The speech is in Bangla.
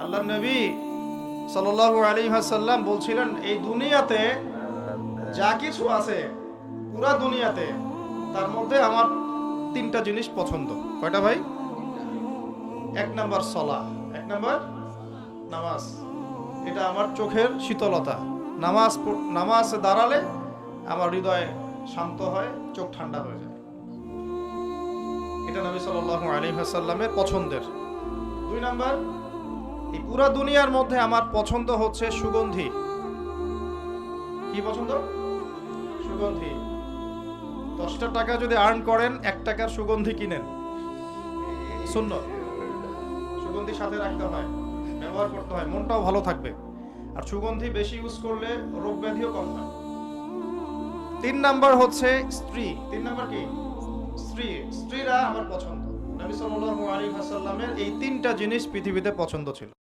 আল্লাহ নবী সাল্লাল্লাহু আলাইহি ওয়াসাল্লাম বলছিলেন, এই দুনিয়াতে যা কিছু আছে, পুরা দুনিয়াতে, তার মধ্যে আমার তিনটা জিনিস পছন্দ। কয়টা ভাই? এক নাম্বার সালাহ, এক নাম্বার নামাজ। এটা আমার চোখের শীতলতা। নামাজে দাঁড়ালে আমার হৃদয় শান্ত হয়, চোখ ঠান্ডা হয়ে যায়। এটা নবী সাল্লাল্লাহু আলাইহি ওয়াসাল্লামের পছন্দের। দুই নাম্বার, এই পুরা দুনিয়ার মধ্যে আমার পছন্দ হচ্ছে সুগন্ধি। কি পছন্দ? সুগন্ধি। 10টা টাকা যদি আর্ন করেন, 1 টাকার সুগন্ধি কিনেন, সুন্নাত। সুগন্ধি সাথে রাখতে হয়, ব্যবহার করতে হয়, মনটাও ভালো থাকবে। আর সুগন্ধি বেশি ইউজ করলে রোগ ব্যাধিও কম হয়। 3 নাম্বার হচ্ছে স্ত্রী। 3 নাম্বার কি? স্ত্রী। স্ত্রীরা আমার পছন্দ। নবী সাল্লাল্লাহু আলাইহি ওয়াসাল্লামের এই 3টা জিনিস পৃথিবীতে পছন্দ ছিল।